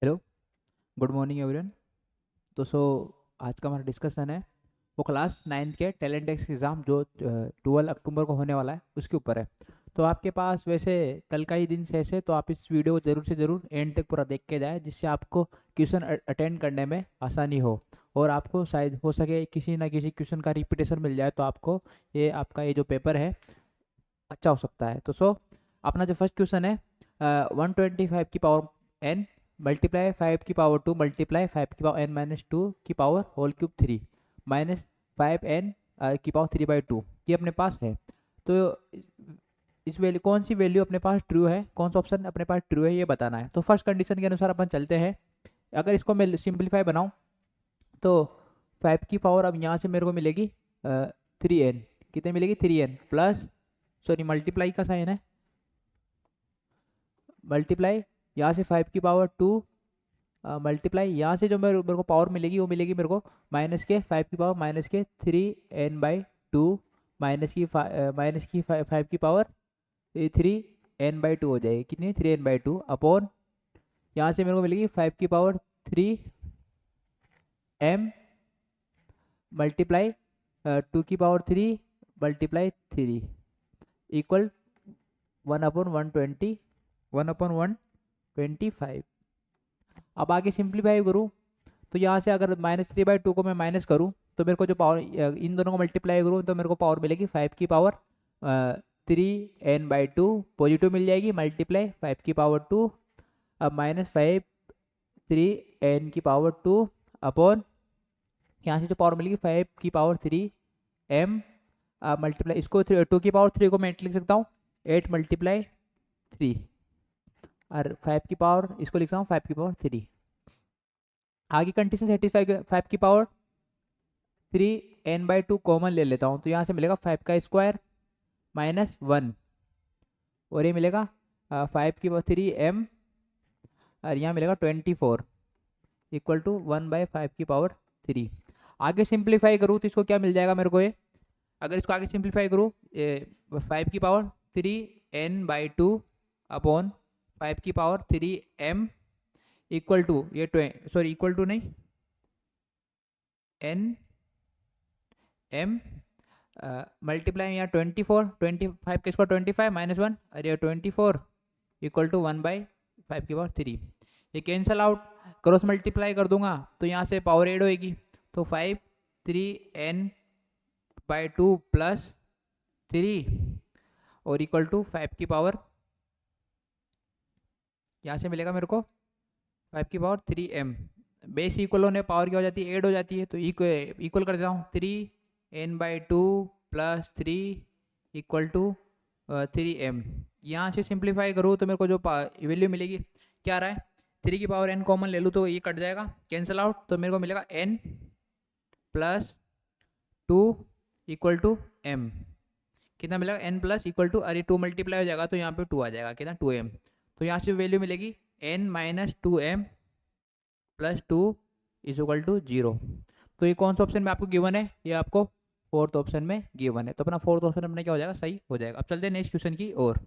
Hello, good morning everyone. तो आज का हमारा डिस्कशन है वो क्लास नाइन्थ के टैलेंट टेस्ट एग्ज़ाम जो 12 अक्टूबर को होने वाला है उसके ऊपर है। तो आपके पास वैसे कल का ही दिन शेष है, तो आप इस वीडियो को ज़रूर से ज़रूर एंड तक पूरा देख के जाए, जिससे आपको क्वेश्चन अटेंड करने में आसानी हो और आपको शायद हो सके किसी ना किसी क्वेश्चन का रिपीटेशन मिल जाए, तो आपको ये आपका ये जो पेपर है अच्छा हो सकता है। तो अपना जो फर्स्ट क्वेश्चन है, 125 की पावर n मल्टीप्लाई 5 की पावर 2 मल्टीप्लाई 5 की पावर n-2 की power whole cube 3 minus 5n की पावर 3/2 ये अपने पास है। तो इस वैल्यू कौन सी वैल्यू अपने पास ट्रू है, कौन सा ऑप्शन अपने पास ट्रू है, ये बताना है। तो फर्स्ट कंडीशन के अनुसार अपन चलते हैं। अगर इसको मैं सिंप्लीफाई बनाऊं तो 5 की पावर अब यहाँ से मेरे को मिलेगी 3n। कितने मिलेगी? 3n प्लस, सॉरी मल्टीप्लाई का साइन है, मल्टीप्लाई यहाँ से 5 की पावर 2 मल्टीप्लाई यहाँ से जो मेरे को पावर मिलेगी वो मिलेगी मेरे को माइनस के 5 की पावर -के 3n/2 माइनस की 5 की पावर 3n/2 हो जाएगी। कितनी? 3n/2 अपॉन यहाँ से मेरे को मिलेगी 5 की पावर 3m मल्टीप्लाई 2 की पावर 3 मल्टीप्लाई 3 इक्वल 1/120 1/125। अब आगे सिंप्लीफाई करूँ तो यहाँ से अगर -3/2 को मैं माइनस करूँ तो मेरे को जो पावर, इन दोनों को मल्टीप्लाई करूँ तो मेरे को पावर मिलेगी 5 की पावर 3n/2 पॉजिटिव मिल जाएगी, मल्टीप्लाई 5 की पावर 2 अब -5 3n/2 अपॉन यहाँ से जो पावर मिलेगी 5 की पावर 3m मल्टीप्लाई इसको 2 की पावर 3 को मैं लिख सकता हूँ 8 मल्टीप्लाई 3 और 5 की पावर इसको लिखता हूँ 5 की पावर 3। आगे कंडीशन सेटिस्फाई 5 की पावर 3n/2 कॉमन ले लेता हूँ तो यहाँ से मिलेगा 5 का स्क्वायर -1 और ये मिलेगा 5 की पावर 3m और यहाँ मिलेगा 24 इक्वल टू 1/5 की पावर 3। आगे सिंप्लीफाई करूँ तो इसको क्या मिल जाएगा मेरे को? ये अगर इसको आगे सिंप्लीफाई करूँ 5 की पावर 3n/2 अपॉन 5 की पावर 3m इक्वल टू ये सॉरी इक्वल टू नहीं n m मल्टीप्लाई यहाँ 25 का स्क्वायर 25 -1 और ये 24 इक्वल टू 1/5 की पावर 3। ये कैंसल आउट, क्रॉस मल्टीप्लाई कर दूंगा तो यहाँ से पावर एड होएगी तो 5 3n/2 प्लस 3 और इक्वल टू 5 की पावर, यहाँ से मिलेगा मेरे को 5 की पावर 3m। बेस इक्वल होने पावर क्या हो जाती है? ऐड हो जाती है, तो इक्वल कर देता हूँ 3n/2 plus 3 equal to 3m। यहाँ से सिंप्लीफाई करूँ तो मेरे को जो वैल्यू मिलेगी क्या रहा है? 3 की पावर n कॉमन ले लूँ तो ये कट जाएगा, कैंसिल आउट, तो मेरे को मिलेगा n plus 2 equal to m। कितना मिलेगा? n प्लस इक्वल टू, अरे 2 मल्टीप्लाई हो जाएगा तो यहाँ पे 2 आ जाएगा, कितना? 2m। तो यहाँ से वैल्यू मिलेगी n - 2m plus 2 is equal to 0। तो ये कौन सा ऑप्शन में आपको गिवन है? ये आपको फोर्थ ऑप्शन में गिवन है, तो अपना फोर्थ ऑप्शन अपना क्या हो जाएगा? सही हो जाएगा। अब चलते हैं नेक्स्ट क्वेश्चन की ओर।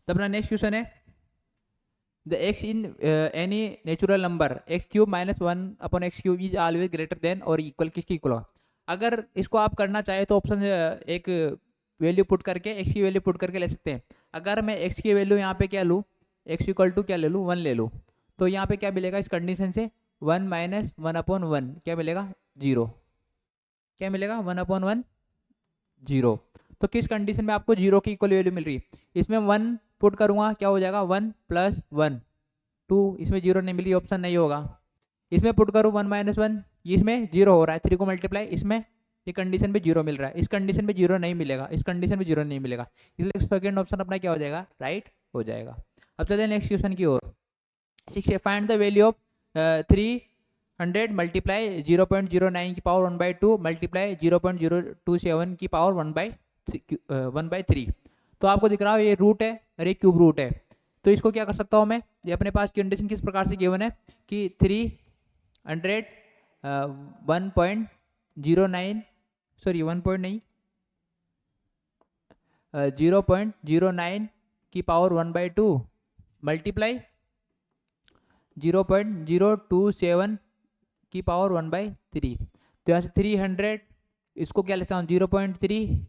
तो अपना नेक्स्ट क्वेश्चन है the x in any natural number x³ -1 x³ is always greater than और इक्वल किसके इक्वल होगा? अगर इसको आप करना चाहे तो ऑप्शन एक वैल्यू पुट करके x की वैल्यू पुट करके ले सकते हैं। अगर मैं x की वैल्यू यहाँ पे क्या लूँ, x इक्वल टू क्या ले लूँ? 1 ले लूँ, तो यहाँ पे क्या मिलेगा इस कंडीशन से? 1 - 1/1 क्या मिलेगा? 0। क्या मिलेगा? 1/1 0। तो किस कंडीशन में आपको 0 की इक्वल वैल्यू मिल रही है? इसमें 1 पुट करूंगा, क्या हो जाएगा? 1 + 1 2, इसमें 0 नहीं मिली, ऑप्शन नहीं होगा। इसमें पुट करूँ 1 - 1, इसमें 0 हो रहा है, 3 को मल्टीप्लाई, इसमें ये कंडीशन पे 0 मिल रहा है, इस कंडीशन पे 0 नहीं मिलेगा, इस कंडीशन पे 0 नहीं मिलेगा, इसलिए सेकंड ऑप्शन अपना क्या हो जाएगा? राइट हो जाएगा। अब चलते हैं नेक्स्ट क्वेश्चन की ओर। 6 find the value of 300 multiply 0.09 की पावर 1/2 मल्टीप्लाई 0.027 की पावर 1/3। तो आपको दिख रहा है ये रूट है और ये क्यूब रूट है, तो इसको क्या कर सकता हूँ मैं? ये अपने पास कंडीशन किस प्रकार से गिवन है कि 300 1.09 सॉरी 1 पॉइंट नहीं 0.09 की पावर 1/2 मल्टीप्लाई 0.027 की पावर 1/3। तो यहाँ से 300, इसको क्या लिख सकता हूँ 0.3,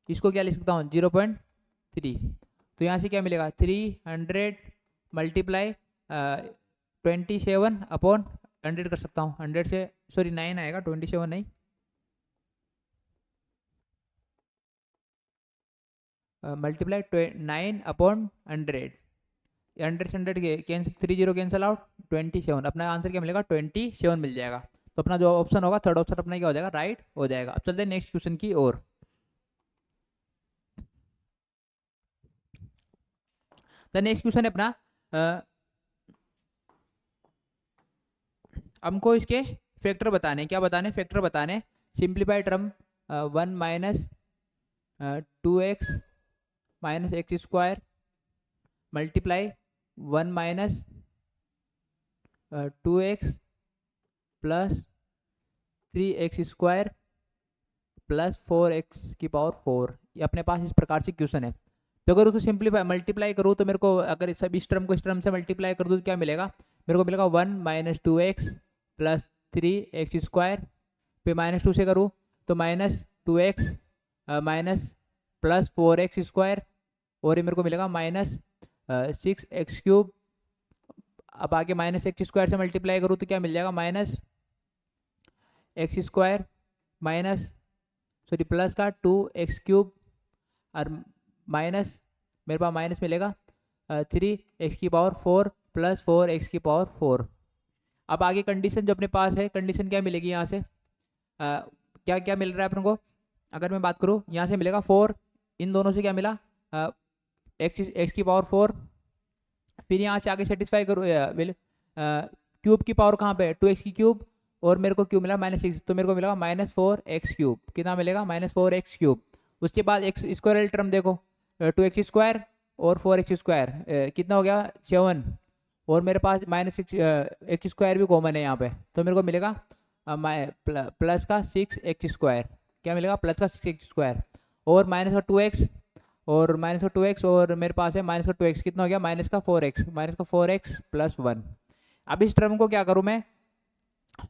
इसको क्या लिख सकता हूँ 0.3। तो यहाँ से क्या मिलेगा 300 मल्टीप्लाई 27 अपॉन 100 कर सकता हूँ। 100 से सॉरी 9 आएगा, 27 नहीं, मल्टीप्लाई 9 अपॉन 100, 100 से 100 कैंसिल, 30 कैंसिल आउट, 27। अपना आंसर क्या मिलेगा 27 मिल जाएगा। तो अपना जो ऑप्शन होगा थर्ड ऑप्शन अपना क्या हो जाएगा राइट हो जाएगा। अब चलते हैं नेक्स्ट क्वेश्चन की ओर। द नेक्स्ट क्वेश्चन है अपना हमको इसके फैक्टर बताने, क्या बताने फैक्टर बताने। Simplify term 1 minus 2x minus x square multiply 1 minus 2x plus 3x square plus 4x की पावर 4। ये अपने पास इस प्रकार से क्वेश्चन है। तो अगर उसको सिंप्लीफाई मल्टीप्लाई करूँ तो मेरे को, अगर सब इस टर्म को इस टर्म से मल्टीप्लाई कर दूँ तो क्या मिलेगा, मेरे को मिलेगा 1 minus 2x plus 3x square, फिर -2 से करूँ तो minus 2x minus plus 4x square, और ये मेरे को मिलेगा माइनस 6x क्यूब। अब आगे माइनस एक्स स्क्वायर से मल्टीप्लाई करूँ तो क्या मिल जाएगा minus x square minus sorry plus का 2x क्यूब, और माइनस मेरे पास माइनस मिलेगा 3x की पावर 4 प्लस 4x की पावर 4। अब आगे कंडीशन जो अपने पास है, कंडीशन क्या मिलेगी यहाँ से, क्या क्या मिल रहा है अपन को। अगर मैं बात करूँ यहाँ से मिलेगा 4, इन दोनों से क्या मिला एक्स की पावर 4, फिर यहाँ से आगे सेटिस्फाई करूँ क्यूब की पावर कहाँ पे 2x की क्यूब, और मेरे को क्यूब मिला -6, तो मेरे को मिलेगा -4x क्यूब। कितना मिलेगा -4x क्यूब। उसके बाद एक्स स्क्वायर टर्म देखो 2x स्क्वायर और 4x स्क्वायर कितना हो गया 7, और मेरे पास -6x स्क्वायर भी कॉमन है यहाँ पे, तो मेरे को मिलेगा प्लस का 6x स्क्वायर। क्या मिलेगा प्लस का 6x स्क्वायर, और माइनस का 2x, और माइनस का 2x, और मेरे पास है माइनस का 2x, कितना हो गया माइनस का 4x प्लस 1। अब इस टर्म को क्या करूँ मैं,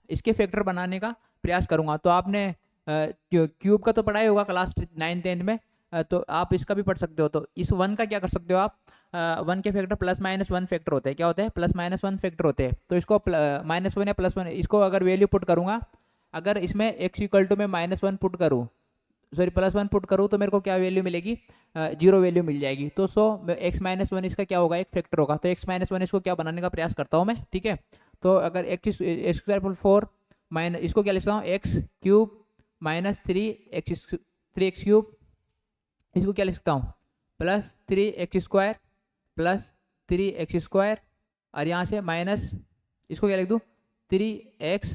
इसके फैक्टर बनाने का प्रयास करूंगा। तो आपने क्यूब का तो पढ़ा ही होगा क्लास 9th-10th में, तो आप इसका भी पढ़ सकते हो। तो इस 1 का क्या कर सकते हो आप, 1 के फैक्टर +-1 फैक्टर होते हैं। क्या होते हैं +-1 फैक्टर होते हैं। तो इसको -1 या +1, इसको अगर वैल्यू पुट करूंगा, अगर इसमें x इक्वल टू में -1 पुट करूँ, सॉरी +1 पुट करूँ, तो मेरे को क्या वैल्यू मिलेगी 0 वैल्यू मिल जाएगी। तो x -1 इसका क्या होगा एक फैक्टर होगा। तो x -1 इसको क्या बनाने का प्रयास करता हूँ मैं, ठीक है। तो अगर एक्स स्क्वायर पर 4 माइनस, इसको क्या लिखता हूँ x cube minus 3x cube, इसको क्या लिख सकता हूँ plus 3x square plus 3x square, और यहाँ से माइनस इसको क्या लिख दूँ 3x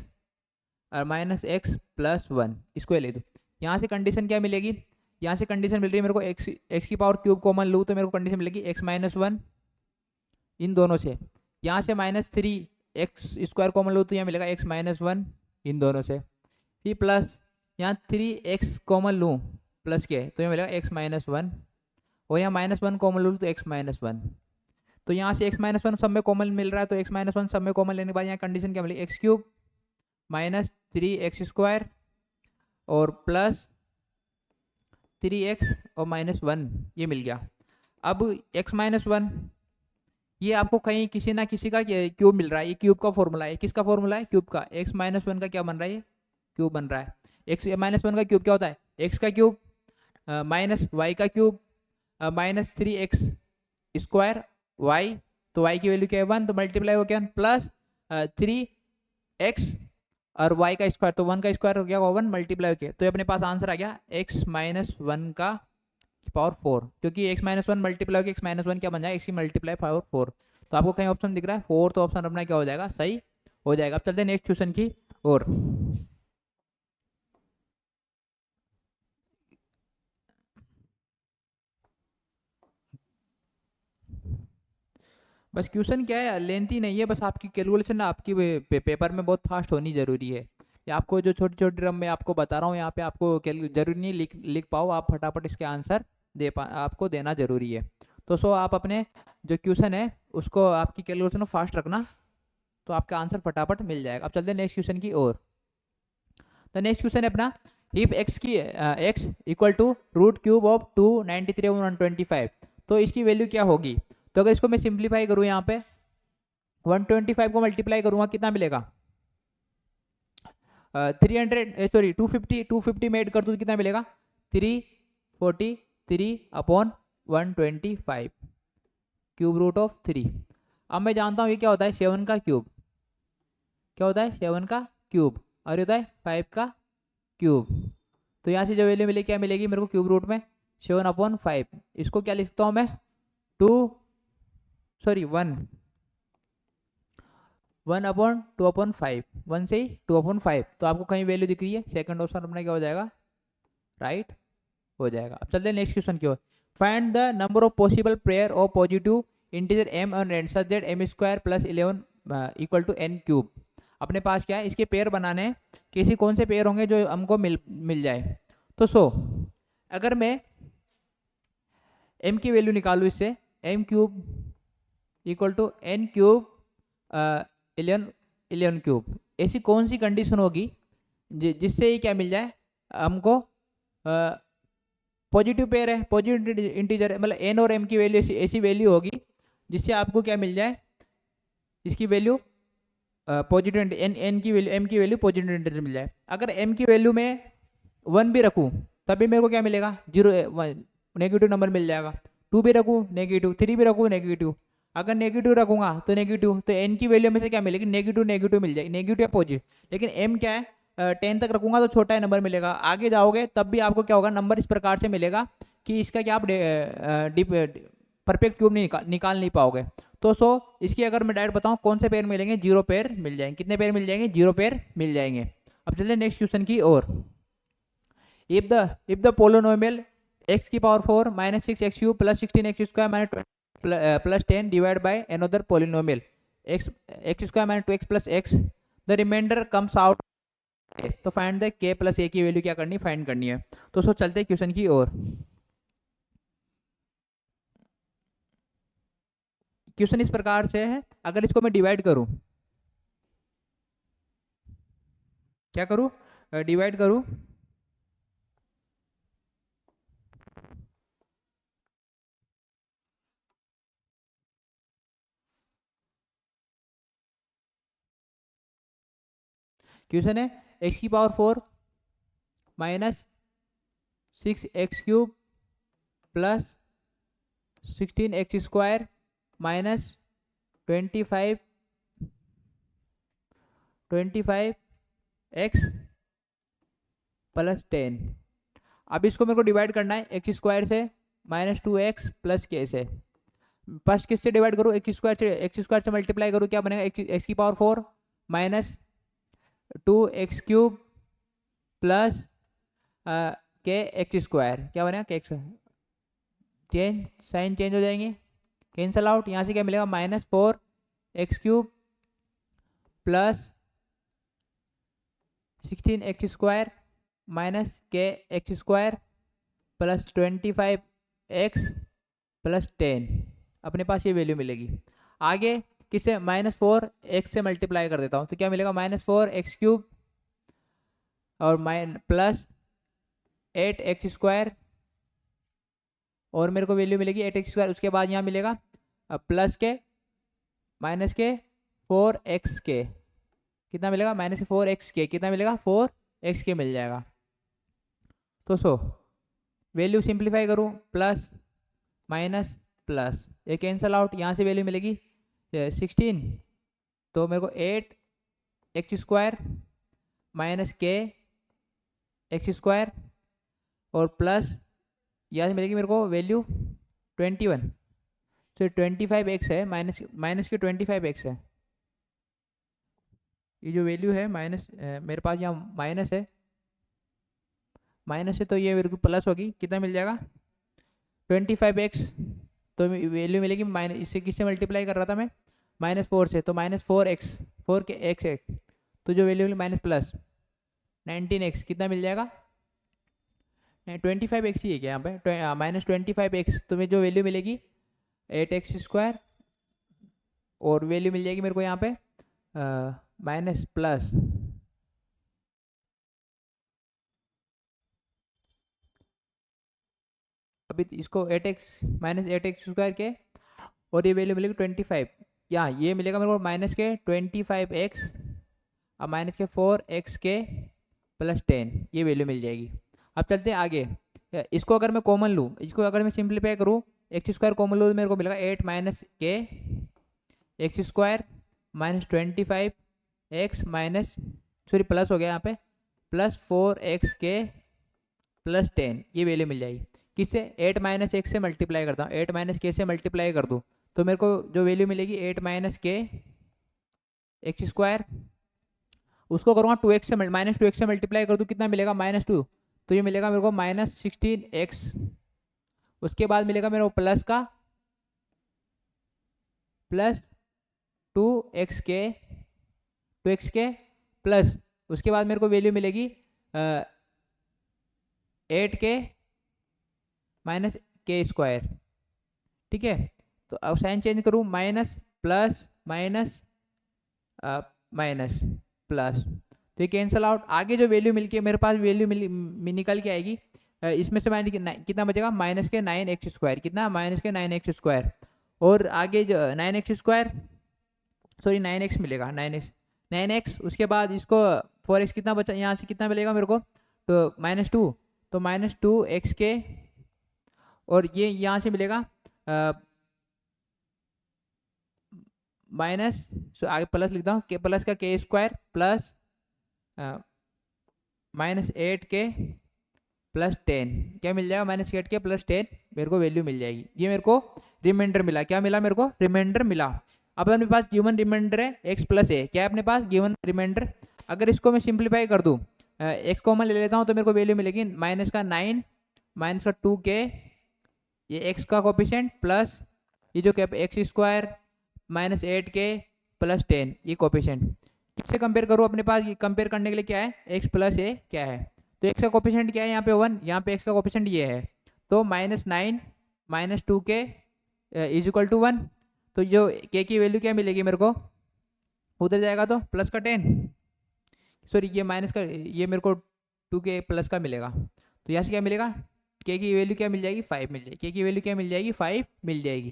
और माइनस x प्लस 1, इसको लिख दूँ। यहाँ से कंडीशन क्या मिलेगी, यहाँ से कंडीशन मिल रही है मेरे को x की पावर क्यूब कॉमन लूँ तो मेरे को कंडीशन मिलेगी x -1 इन दोनों से, यहाँ से -3x स्क्वायर कॉमन लूँ तो यहाँ मिलेगा x -1 इन दोनों से, फिर प्लस यहाँ 3x कॉमन लूँ प्लस के तो यहाँ मिलेगा x -1, और यहाँ -1 कॉमन लूँ तो x -1। तो यहाँ से x -1 सब में कॉमन मिल रहा है, तो x -1 सब में कॉमन लेने के बाद यहाँ कंडीशन क्या मिलेगी x cube minus 3x square और प्लस 3x और -1, ये मिल गया। अब x -1 ये आपको कहीं किसी ना किसी का क्यूब मिल रहा है, ये क्यूब का फॉर्मूला है। किसका फॉर्मूला है क्यूब का, x -1 का क्या बन रहा है, ये क्यूब बन रहा है। x -1 का क्यूब क्या होता है x का क्यूब माइनस y का cube minus 3x square y, तो y की वैल्यू क्या है 1, तो मल्टीप्लाई हो गया प्लस 3x और y का स्क्वायर, तो 1 का स्क्वायर हो गया 1 मल्टीप्लाई हो गया, तो अपने पास आंसर आ गया x -1 का पावर 4, क्योंकि x -1 मल्टीप्लाई होकर x -1 क्या बन जाएगा x की मल्टीप्लाई पावर 4। तो आपको कहीं ऑप्शन दिख रहा है 4, तो ऑप्शन अपना क्या हो जाएगा सही हो जाएगा। अब चलते हैं नेक्स्ट क्वेश्चन की ओर। बस क्वेश्चन क्या है लेंथी नहीं है, बस आपकी कैलकुलेशन ना आपकी पेपर में बहुत फास्ट होनी जरूरी है। या आपको जो छोटी छोटी रम में आपको बता रहा हूँ यहाँ पे आपको जरूरी नहीं लिख पाओ, आप फटाफट इसके आंसर आपको देना जरूरी है। तो सो आप अपने जो क्वेश्चन है उसको आपकी कैलकुलेशन में फास्ट रखना, तो आपका आंसर फटाफट मिल जाएगा। अब चलते हैं नेक्स्ट क्वेश्चन की ओर। तो नेक्स्ट क्वेश्चन है अपना, इफ एक्स की X equal to root cube of 293 और 125, तो इसकी वैल्यू क्या होगी। तो अगर इसको मैं सिंप्लीफाई करूँ यहाँ पे 125 को मल्टीप्लाई करूँगा कितना मिलेगा, 250 में ऐड कर दूँ कितना मिलेगा 343 अपॉन 125 क्यूब रूट ऑफ 3। अब मैं जानता हूँ ये क्या होता है 7 का क्यूब, क्या होता है 7 का क्यूब, और ये होता है 5 का क्यूब। तो यहाँ से जो वैल्यू मिलेगी क्या मिलेगी मेरे को क्यूब रूट में 7/5। इसको क्या लिख सकता हूँ मैं 1/2/5, 1 से 2/5। तो आपको कहीं वैल्यू दिख रही है, सेकंड ऑप्शन अपना क्या हो जाएगा राइट हो जाएगा। अब चलते हैं नेक्स्ट क्वेश्चन की ओर। Find the number of possible pair of positive integer m और n such that m² plus 11 equal to n cube. अपने पास क्या है इसके पेयर बनाने हैं, किसी कौन से पेयर होंगे जो हमको मिल जाए। तो अगर मैं m की वैल्यू निकालूँ इससे m cube equal to n cube 11 cube, ऐसी कौन सी कंडीशन होगी जिससे ये क्या मिल जाए हमको पॉजिटिव पेयर है, पॉजिटिव इंटीजर है, मतलब n और m की वैल्यू ऐसी वैल्यू होगी जिससे आपको क्या मिल जाए इसकी वैल्यू पॉजिटिव n की वैल्यू m की वैल्यू पॉजिटिव इंटीजर मिल जाए। अगर m की वैल्यू में 1 भी रखूँ तभी मेरे को क्या मिलेगा 0 नेगेटिव नंबर मिल जाएगा, 2 भी रखूँ नेगेटिव, 3 भी रखूँ नेगेटिव। अगर नेगेटिव रखूंगा तो नेगेटिव, तो n की वैल्यू में से क्या मिलेगी नेगेटिव नेगेटिव मिल जाएगी, नेगेटिव या पॉजिटिव। लेकिन m क्या है 10 तक रखूंगा तो छोटा ही नंबर मिलेगा, आगे जाओगे तब भी आपको क्या होगा नंबर इस प्रकार से मिलेगा कि इसका क्या आप परफेक्ट क्यूब नहीं निकाल नहीं पाओगे। तो इसकी अगर मैं डायरेक्ट बताऊं कौन से पेयर मिलेंगे 0 पेयर मिल जाएंगे। कितने पेयर मिल जाएंगे 0 पेयर मिल जाएंगे। अब चलते हैं नेक्स्ट क्वेश्चन की ओर। इफ द पोलिनोमियल x की power 4 minus 6x³ plus 16x² minus plus 10 divide by another polynomial x² minus 2x plus x, the remainder comes out, तो find the k plus a की value क्या करनी find करनी है। तो चलते हैं क्वेश्चन की ओर। क्वेश्चन इस प्रकार से है, अगर इसको मैं डिवाइड करूं, क्या करूं डिवाइड करूं क्वेश्चन है x की power 4 minus 6x³ plus 16x² minus 25x plus 10। अब इसको मेरे को डिवाइड करना है x² से माइनस 2x प्लस k से। फर्स्ट किससे डिवाइड करूँ x² से मल्टीप्लाई करूँ क्या बनेगा x की power 4 minus 2x³ plus k(x²) क्या बनेगा k(x), चेंज साइन चेंज हो जाएंगे, कैंसल आउट। यहाँ से क्या मिलेगा minus 4x³ plus 16x² minus k(x² plus 25x plus 10। अपने पास ये वैल्यू मिलेगी। आगे किससे -4x से मल्टीप्लाई कर देता हूँ तो क्या मिलेगा -4x³ और प्लस 8x², और मेरे को वैल्यू मिलेगी 8x²। उसके बाद यहाँ मिलेगा प्लस के माइनस के 4x के, कितना मिलेगा -4x के, कितना मिलेगा 4x के मिल जाएगा। तो वैल्यू सिंप्लीफाई करूँ प्लस माइनस प्लस, ये कैंसल आउट, यहाँ से वैल्यू मिलेगी 16, तो मेरे को 8x² माइनस k(x²) और प्लस यहाँ से मिलेगी मेरे को वैल्यू 21, तो 25x है, माइनस के 25x है। ये जो वैल्यू है माइनस, मेरे पास यहाँ माइनस है तो ये मेरे को प्लस होगी, कितना मिल जाएगा 25x, तो वैल्यू मिलेगी माइनस, इससे किससे मल्टीप्लाई कर रहा था मैं -4 से, तो -4x 4x है, तो जो वैल्यू मिली माइनस प्लस 19x, कितना मिल जाएगा 25x ही है क्या यहाँ पे -25x, तो मैं जो वैल्यू मिलेगी 8x² और वैल्यू मिल जाएगी मेरे को यहाँ पे माइनस प्लस अभी इसको 8x के और ये वैल्यू मिलेगी 25 या ये मिलेगा मेरे को माइनस के 25x और माइनस के 4x के प्लस 10 ये वैल्यू मिल जाएगी। अब चलते हैं आगे। इसको अगर मैं कॉमन लूँ, इसको अगर मैं सिंप्लीफाई करूँ, x² कॉमन लूँ तो मेरे को मिलेगा 8 माइनस के x² minus 25x minus sorry plus हो गया यहाँ पे प्लस 4x के प्लस 10 ये वैल्यू मिल जाएगी। किससे? 8 माइनस x से मल्टीप्लाई करता हूँ, 8 माइनस के से मल्टीप्लाई कर दूँ तो मेरे को जो वैल्यू मिलेगी 8 माइनस के x², उसको करूँगा 2x से माइनस 2x से मल्टीप्लाई कर दूँ, कितना मिलेगा -2, तो ये मिलेगा मेरे को -16x। उसके बाद मिलेगा मेरे को प्लस का प्लस 2x के प्लस उसके बाद मेरे को वैल्यू मिलेगी 8 के माइनस k²। ठीक है, तो अब साइन चेंज करूँ, minus plus minus minus plus, तो ये कैंसल आउट। आगे जो वैल्यू मिलके मेरे पास वैल्यू निकल के आएगी, इसमें से कितना बचेगा माइनस के 9x², कितना माइनस के 9x², और आगे जो 9x² सॉरी 9x मिलेगा, 9x उसके बाद इसको 4x कितना बचा, यहाँ से कितना मिलेगा मेरे को, तो -2, तो -2x के, और ये यहाँ से मिलेगा माइनस आगे प्लस लिखता हूँ, प्लस का k² प्लस -8 के प्लस 10 क्या मिल जाएगा, -8 के प्लस 10 मेरे को वैल्यू मिल जाएगी। ये मेरे को रिमाइंडर मिला, क्या मिला मेरे को, रिमाइंडर मिला। अब अपने पास गिवन रिमाइंडर है x प्लस a, क्या है अपने पास गिवन रिमाइंडर। अगर इसको मैं सिंप्लीफाई कर दूँ, x कॉमन ले लेता हूँ तो मेरे को वैल्यू मिलेगी माइनस का 9 माइनस का 2 के, ये x का कोफिशिएंट प्लस ये जो x² माइनस 8 के प्लस 10 ये कोफिशिएंट। किससे कंपेयर करूँ, अपने पास ये कंपेयर करने के लिए क्या है, x प्लस a क्या है, तो x का कोफिशिएंट क्या है यहाँ पे 1, यहाँ पे x का कोफिशिएंट ये है, तो -9 माइनस 2 के इज इक्वल टू 1, तो जो k की वैल्यू क्या मिलेगी मेरे को, उधर जाएगा तो प्लस का 10 सॉरी ये माइनस का, ये मेरे को 2 के प्लस का मिलेगा, तो यहाँ से क्या मिलेगा, k की वैल्यू क्या मिल जाएगी, 5 मिल जाएगी, k की वैल्यू क्या मिल जाएगी, 5 मिल जाएगी,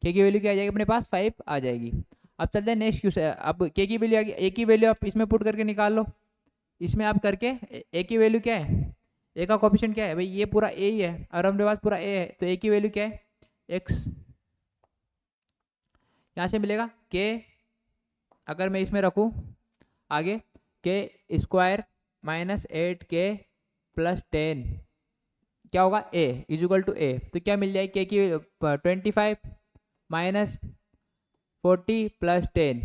k की वैल्यू क्या आ जाएगी अपने पास 5 आ जाएगी। अब चलते हैं नेक्स्ट क्वेश्चन। अब k की वैल्यू आ गई, a की वैल्यू आप इसमें पुट करके निकाल लो, इसमें आप करके a की वैल्यू क्या है, a का कोफिशिएंट क्या है भाई, ये पूरा a ही है और अपने पास पूरा a है, तो a की वैल्यू क्या है x, यहाँ से मिलेगा k, अगर मैं इसमें रखूँ आगे k² माइनस 8 के प्लस 10 क्या होगा a is equal to a, तो क्या मिल जाएगी k की 25 माइनस 40 प्लस 10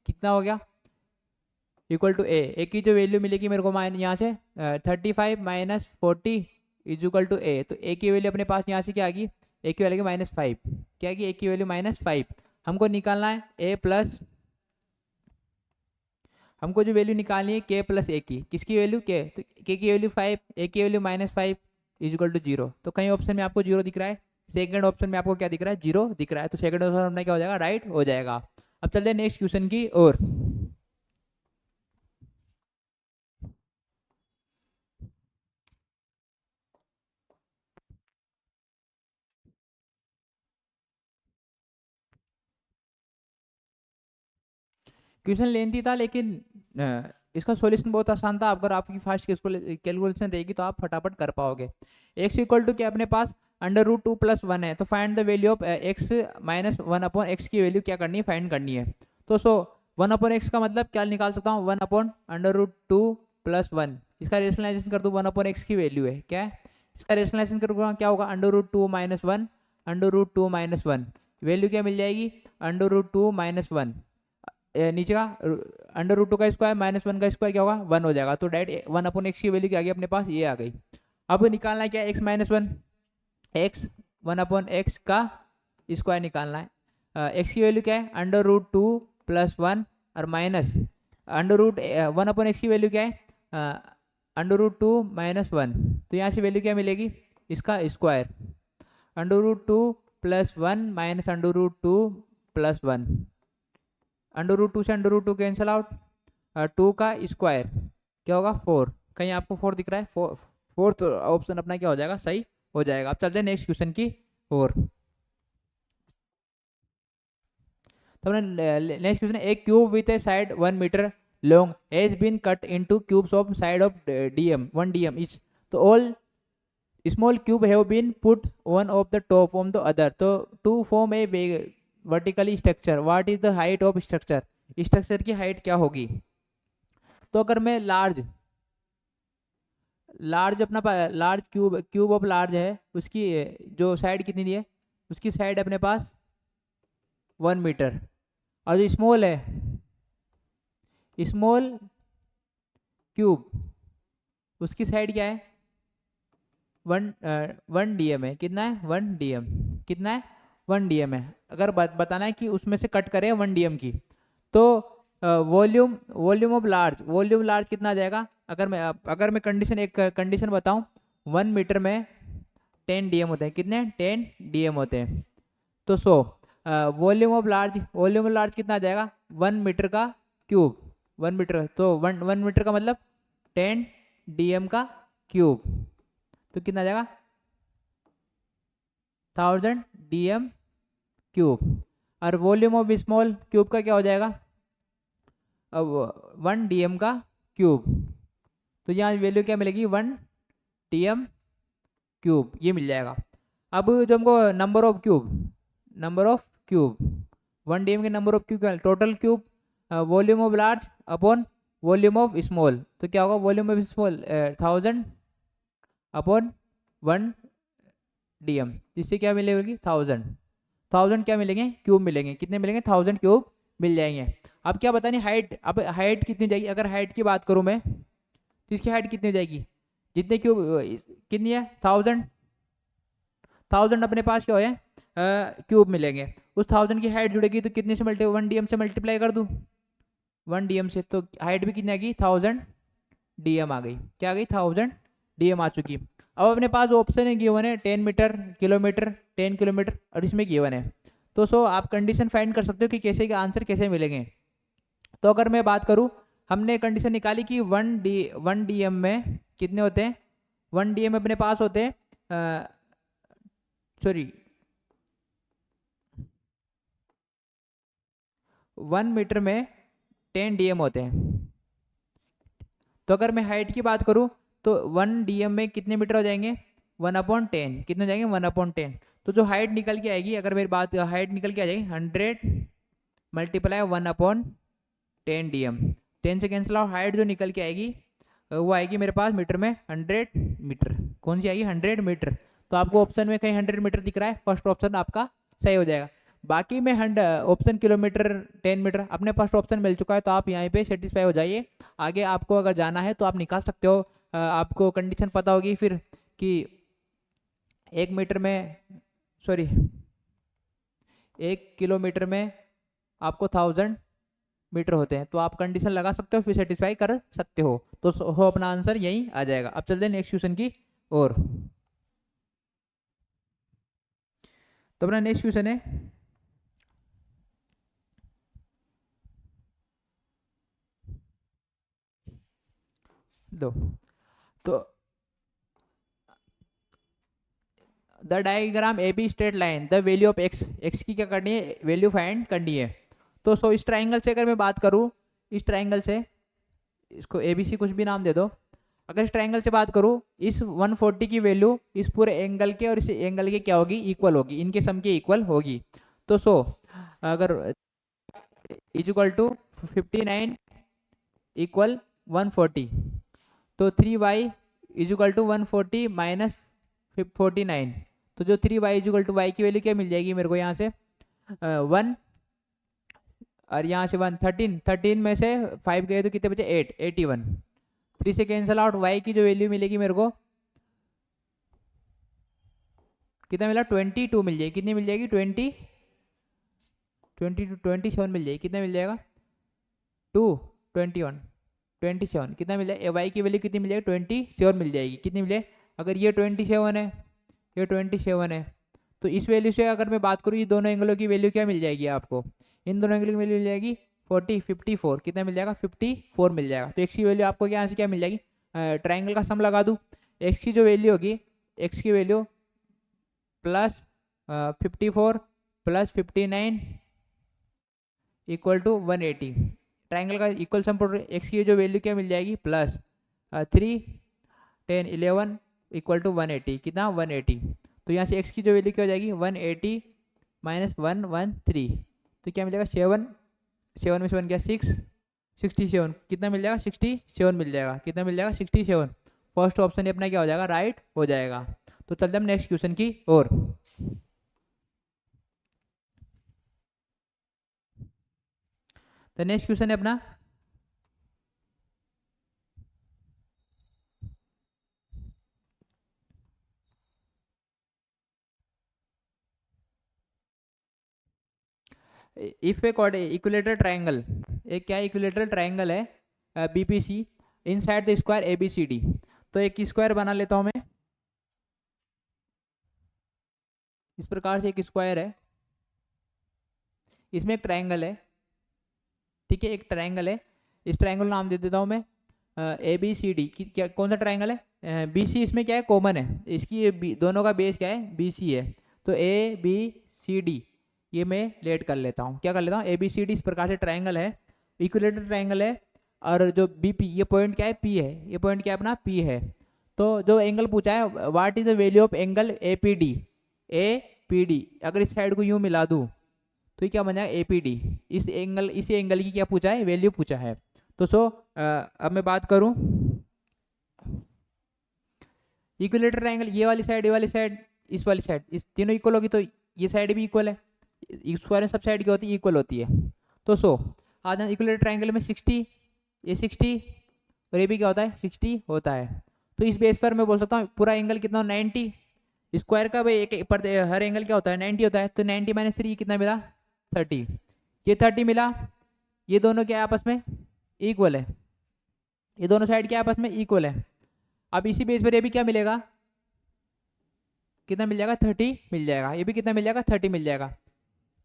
कितना हो गया इक्वल टू a की जो वैल्यू मिलेगी मेरे को यहाँ से 35 minus 40 is equal to a, तो a की वैल्यू अपने पास यहाँ से क्या आ गई, a की वैल्यू -5, क्या आ गई a की वैल्यू -5। हमको निकालना है a प्लस, हमको जो वैल्यू निकालनी है k प्लस a की, किसकी वैल्यू k, तो k की वैल्यू 5, a की वैल्यू -5 इज इक्वल टू 0, तो कहीं ऑप्शन में आपको 0 दिख रहा है, सेकंड ऑप्शन में आपको क्या दिख रहा है, 0 दिख रहा है, तो सेकंड ऑप्शन अपना क्या हो जाएगा, राइट हो जाएगा। अब चलते हैं नेक्स्ट क्वेश्चन की ओर। क्वेश्चन लेंथी था लेकिन इसका सॉल्यूशन बहुत आसान था, अगर आपकी फास्ट कैलकुलेशन रहेगी तो आप फटाफट कर पाओगे। x इक्वल टू क्या अपने पास √2 + 1 है, तो find the value of x minus 1/x की वैल्यू क्या करनी है, फाइंड करनी है। तो 1/x का मतलब क्या निकाल सकता हूँ, 1/√2 + 1, इसका रेशनलाइजेशन कर दूँ, 1/x की वैल्यू है क्या है, इसका रेशनलाइजेशन करूँगा क्या होगा, √2 - 1 √2 - 1 वैल्यू क्या मिल जाएगी, √2 - 1 नीचे का √2 का स्क्वायर -1 का स्क्वायर क्या होगा 1 हो जाएगा, तो डायरेक्ट 1/x की वैल्यू क्या आ गई अपने पास, ये आ गई। अब निकालना है क्या, x - 1 x 1/x का स्क्वायर निकालना है। x की वैल्यू क्या है √2 + 1 और माइनस √1/x की वैल्यू क्या है √2 - 1, तो यहाँ से वैल्यू क्या मिलेगी, इसका स्क्वायर √2 प्लस 1 माइनस √2 प्लस 1। √2 से √2 कैंसिल आउट, 2 का स्क्वायर क्या होगा 4। कहीं आपको 4 दिख रहा है? 4th ऑप्शन अपना क्या हो जाएगा, सही हो जाएगा। अब चलते हैं नेक्स्ट क्वेश्चन की ओर। तो नेक्स्ट क्वेश्चन, एक cube with a side 1 metre long has been cut into cubes of side of dm 1 dm each. तो all small cube have been put one of the top on the other तो to form a vertically structure. What is the height of structure? Structure की height क्या होगी? तो अगर मैं large अपना large cube of large है, उसकी जो साइड कितनी दी है, उसकी साइड अपने पास 1 मीटर। और जो स्मॉल है, स्मॉल क्यूब, उसकी साइड क्या है 1 डीएम है। कितना है 1 डीएम। कितना है 1 डीएम है। अगर बताना है कि उसमें से कट करें 1 डीएम की, तो वॉल्यूम ऑफ लार्ज कितना आ जाएगा? अगर मैं कंडीशन एक कंडीशन बताऊं, 1 मीटर में 10 डीएम होते हैं। कितने? 10 डीएम होते हैं। तो वॉल्यूम ऑफ लार्ज कितना आ जाएगा? 1 मीटर का क्यूब, 1 मीटर, तो 1 मीटर का मतलब 10 डीएम का क्यूब, तो कितना आ जाएगा 1000 डीएम क्यूब। और वॉल्यूम ऑफ स्मॉल क्यूब का क्या हो जाएगा? अब 1 डीएम का क्यूब, तो यहाँ वैल्यू क्या मिलेगी 1 डीएम क्यूब, ये मिल जाएगा। अब जो हमको नंबर ऑफ क्यूब 1 डीएम के number of cube, total cube volume of large upon volume of small, तो क्या होगा volume of small 1000 upon 1 DM, इससे क्या मिलेगी 1000 क्या मिलेंगे? क्यूब मिलेंगे। कितने मिलेंगे? 1000 क्यूब मिल जाएंगे। अब क्या बतानी हाइट, अब हाइट कितनी जाएगी? अगर हाइट की बात करूं मैं, तो इसकी हाइट कितनी हो जाएगी? जितने क्यूब, कितनी है 1000 अपने पास क्या है क्यूब मिलेंगे। उस 1000 की हाइट जुड़ेगी तो कितने से 1 डीएम से मल्टीप्लाई कर दूं 1 डीएम से, तो हाइट भी कितनी आ गई 1000 डीएम आ गई। क्या आ गई 1000 डीएम आ चुकी। अब अपने पास ऑप्शन है गिवन है 10 मीटर, किलोमीटर, 10 किलोमीटर, और इसमें गिवन है। तो आप कंडीशन फाइंड कर सकते हो कि कैसे के आंसर कैसे मिलेंगे। तो अगर मैं बात करूं, हमने कंडीशन निकाली कि 1 डीएम में कितने होते हैं? 1 डीएम अपने पास होते हैं, सॉरी 1 मीटर में 10 डीएम होते हैं। तो अगर मैं हाइट की बात करूं, तो 1 डीएम में कितने मीटर हो जाएंगे 1/10। कितने हो जाएंगे 1/10। तो जो हाइट निकल के आएगी, अगर मेरी बात हाइट निकल के आ जाएगी 100 मल्टीप्लाई 1/10 डीएम। 10 से कैंसिल आउट, हाइट जो निकल के आएगी वो आएगी मेरे पास मीटर में 100 मीटर। कौन सी आएगी 100 मीटर। तो आपको ऑप्शन में कहीं 100 मीटर दिख रहा है, फर्स्ट ऑप्शन आपका सही हो जाएगा। बाकी में ऑप्शन किलोमीटर 10 मीटर अपने फर्स्ट ऑप्शन मिल चुका है, तो आप यहाँ पे सेटिस्फाई हो जाइए। आगे आपको अगर जाना है तो आप निकाल सकते हो। आपको कंडीशन पता होगी फिर कि 1 मीटर में, सॉरी 1 किलोमीटर में आपको 1000 मीटर होते हैं, तो आप कंडीशन लगा सकते हो, फिर सेटिस्फाई कर सकते हो। तो अपना आंसर यही आ जाएगा। अब चलते हैं नेक्स्ट क्वेश्चन की ओर। तो अपना नेक्स्ट क्वेश्चन है, दो तो the diagram A be straight line the value of x की क्या करनी है, वैल्यू फाइंड करनी है। तो इस ट्राइंगल से अगर मैं बात करूं, इस ट्राइंगल से, इसको ए बी सी कुछ भी नाम दे दो। अगर इस ट्राइंगल से बात करूं, इस 140 की वैल्यू इस पूरे एंगल के और इस एंगल के क्या होगी, इक्वल होगी, इनके सम के इक्वल होगी। तो अगर इक्वल टू 59 इक्वल 140, तो 3y इक्वल टू 140 माइनस 49। तो जो 3y इक्वल टू वाई की वैल्यू क्या मिल जाएगी मेरे को यहाँ से 1, और यहाँ से 1 13 में से 5 गए तो कितने बचे 8 81। 3 से कैंसिल आउट, y की जो वैल्यू मिलेगी मेरे को कितना मिला 22 मिल जाएगी। कितनी मिल जाएगी 27 मिल जाएगी। कितना मिल जाएगा 2 21 27 कितना मिल जाएगा, y की वैल्यू कितनी मिल जाएगी 27 मिल जाएगी। कितनी मिल जाएगी, अगर ये 27 है, ये 27 है, तो इस वैल्यू से अगर मैं बात करूँ, ये दोनों एंगलों की वैल्यू क्या मिल जाएगी आपको, इन दोनों एंगलों की वैल्यू मिल जाएगी 54, कितना मिल जाएगा 54 मिल जाएगा। तो एक्स की वैल्यू आपको यहाँ से क्या मिल जाएगी, ट्राइंगल का सम लगा दूँ, एक्स की जो वैल्यू होगी, एक्स की value plus 54 plus 59 equal to 180। Triangle का इक्वल सम एक्स की जो वैल्यू क्या मिल जाएगी, प्लस 3 10 11 इक्वल टू 180, कितना 180। तो यहाँ से एक्स की जो वैल्यू क्या हो जाएगी 180 माइनस 113, तो क्या मिलेगा 7 7 में से 1 क्या 6 67, कितना मिल जाएगा 67 मिल जाएगा, कितना मिल जाएगा 67। फर्स्ट ऑप्शन अपना क्या हो जाएगा, राइट हो जाएगा। तो चलते हम नेक्स्ट क्वेश्चन की ओर। तो नेक्स्ट क्वेश्चन है अपना इफ ए इक्विलेटरल ट्राइंगल, एक क्या इक्विलेटरल ट्राइंगल है BPC inside the square ABCD. तो एक स्क्वायर बना लेता हूं मैं, इस प्रकार से एक स्क्वायर है, इसमें एक ट्राइंगल है, ठीक है, एक ट्राइंगल है, इस ट्राइंगल नाम दे देता हूं मैं ए बी सी डी। क्या कौन सा ट्राइंगल है, बी सी इसमें क्या है कॉमन है, इसकी दोनों का बेस क्या है बी सी है। तो ए बी सी डी ये मैं लेट कर लेता हूँ, क्या कर लेता हूँ ए बी सी डी, इस प्रकार से ट्राइंगल है, इक्विलेटरल ट्राइंगल है, और जो बी पी ये पॉइंट क्या है पी है, ये पॉइंट क्या है अपना पी है। तो जो एंगल पूछा है what is the value of angle A P D, A P D अगर इस साइड को यूँ मिला दूँ तो ये क्या बन जाएगा एपीडी, इसी एंगल की क्या पूछा है वैल्यू पूछा है। तो अब मैं बात करूं इक्विलेटरल ट्रायंगल, ये वाली साइड, ये वाली साइड, इस वाली साइड, इस तीनों इक्वल होगी, तो ये साइड भी इक्वल है, स्क्वायर में सब साइड क्या होती है इक्वल होती है। तो आज इक्विलेटरल ट्रायंगल में 60, ये 60 और ये भी क्या होता है 60 होता है। तो इस बेस पर मैं बोल सकता हूँ पूरा एंगल कितना 90, स्क्वायर का भाई एक पर हर एंगल क्या होता है 90 होता है, तो 90 माइनस 3 कितना मिला 30, ये 30 मिला, ये दोनों क्या आपस में इक्वल है, ये दोनों साइड क्या आपस में इक्वल है। अब इसी बेस पर ये भी क्या मिलेगा, कितना मिल जाएगा 30 मिल जाएगा, ये भी कितना मिल जाएगा 30 मिल जाएगा,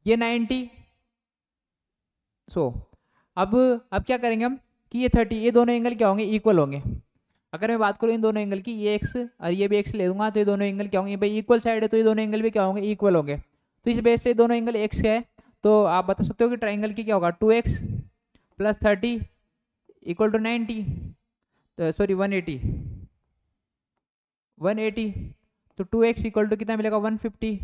ये 90। अब क्या करेंगे हम कि ये 30, ये दोनों एंगल क्या होंगे इक्वल होंगे। अगर मैं बात करूँ इन दोनों एंगल की, ये एक्स और ये भी एक्स ले दूंगा, तो ये दोनों एंगल क्या होंगे भाई इक्वल साइड है, तो ये दोनों एंगल भी क्या होंगे इक्वल होंगे। तो इस बेस से दोनों एंगल एक्स है, तो आप बता सकते हो कि ट्राइंगल की क्या होगा 2x plus 30 equal to 90, sorry 180, तो 2x इक्वल टू कितना मिलेगा 150,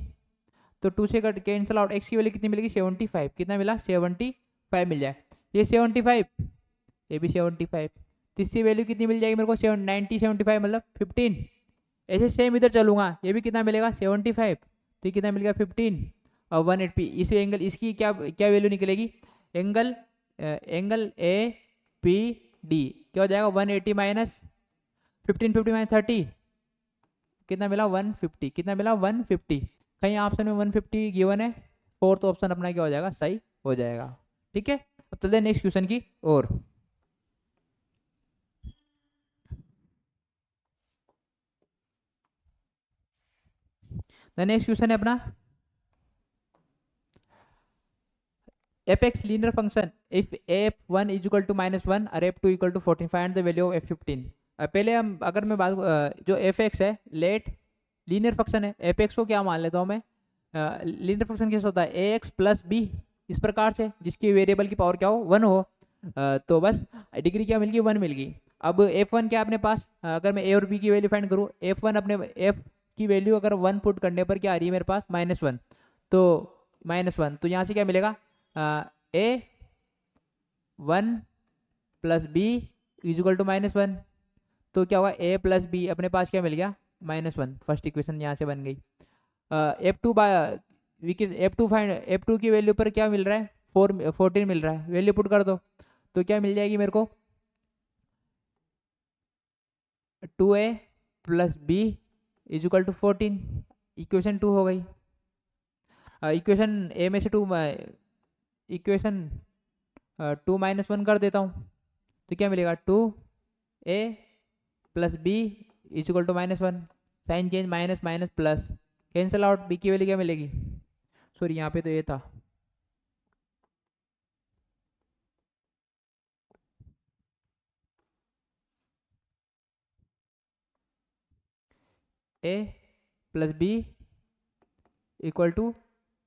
तो 2 से कट कैंसिल आउट, x की वैल्यू कितनी मिलेगी 75, कितना मिला 75 मिल जाए, ये 75, ये भी 75, तो इसकी वैल्यू कितनी मिल जाएगी मेरे को 90 75 मतलब 15। ऐसे सेम इधर चलूंगा, ये भी कितना मिलेगा 75, तो ये कितना मिलेगा 15 और 180, इस एंगल इसकी क्या क्या वैल्यू निकलेगी, एंगल ए पी डी क्या हो जाएगा 180 माइनस 15 50 माइनस 30, कितना मिला 150, कितना मिला 150, कहीं ऑप्शन में 150 गिवन है, फोर्थ ऑप्शन अपना क्या हो जाएगा सही हो जाएगा। ठीक है, अब चलते हैं नेक्स्ट क्वेश्चन की ओर। नेक्स्ट क्वेश्चन है अपना fx linear function if f1 is equal to -1 और f2 equal to 14, find the value of f15। पहले हम अगर मैं बात जो fx है लेट लीनियर फंक्शन है, fx को क्या मान लेता हूँ मैं, लीनियर फंक्शन कैसे होता है ax प्लस b, इस प्रकार से जिसकी वेरिएबल की पावर क्या हो 1 हो, तो बस डिग्री क्या मिल गई 1 मिल गई। अब f1 क्या अपने पास, अगर मैं a और b की वैल्यू फाइंड करूँ, f1 अपने f की वैल्यू अगर 1 पुट करने पर क्या आ रही है मेरे पास -1, तो -1, तो यहाँ से क्या मिलेगा a 1 plus B is equal to -1, तो क्या होगा a प्लस बी अपने पास क्या मिल गया -1, फर्स्ट इक्वेशन यहाँ से बन गई। f2 फाइंड, f2 की वैल्यू पर क्या मिल रहा है 14 मिल रहा है, वैल्यू पुट कर दो तो क्या मिल जाएगी मेरे को 2a plus B is equal to 14, equation 2 हो गई। इक्वेशन ए में से इक्वेशन 2 -1 कर देता हूँ, तो क्या मिलेगा 2a plus B is equal to -1, sign change minus minus plus, cancel out, B की वैल्यू क्या मिलेगी, सॉरी यहाँ पे तो ए था, A plus B equal to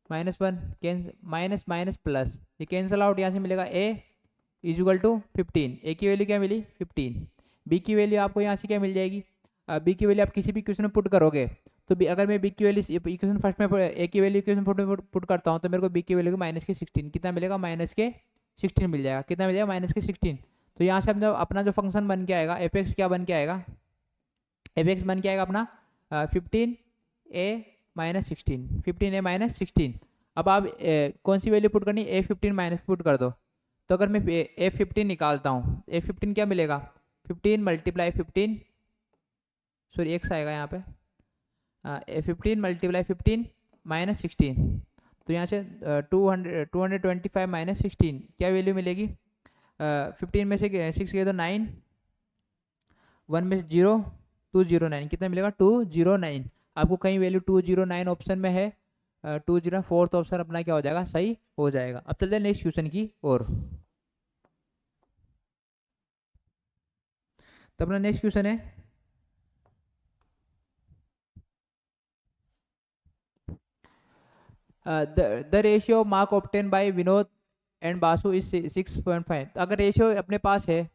-1, minus minus plus, ये कैंसिल आउट, यहाँ से मिलेगा A is equal to 15, A की वैल्यू क्या मिली 15, बी की वैल्यू आपको यहाँ से क्या मिल जाएगी, बी की वैल्यू आप किसी भी क्वेश्चन में पुट करोगे तो अगर मैं बी की वैल्यू इक्वेशन फर्स्ट में ए की वैल्यू इक्वेशन पुट करता हूँ तो मेरे को बी की वैल्यू को -16 कितना मिलेगा, -16 मिल जाएगा, कितना मिल जाएगा -16। तो यहाँ से अपना जो फंक्शन बन के आएगा एफ एक्स क्या बन के आएगा, एफ एक्स बन के आएगा अपना 15a -16, 15a -16। अब आप कौन सी वैल्यू पुट करनी है, a15 माइनस पुट कर दो, तो अगर मैं a15 निकालता हूँ, a15 क्या मिलेगा 15 × 15, सॉरी एक्स आएगा यहाँ पे, a15 × 15 -16, तो यहाँ से 225 -16 क्या वैल्यू मिलेगी, 15 में से 6 गए तो 9, 1 में से 0, 209, कितना मिलेगा 209, आपको कहीं वैल्यू 209 ऑप्शन में है, 204 फोर्थ ऑप्शन अपना क्या हो जाएगा, सही हो जाएगा। अब चलते हैं नेक्स्ट क्वेश्चन की ओर। तो अपना नेक्स्ट क्वेश्चन है the ratio mark obtain bye Vinod and Basu is 6.5। अगर रेशियो अपने पास है,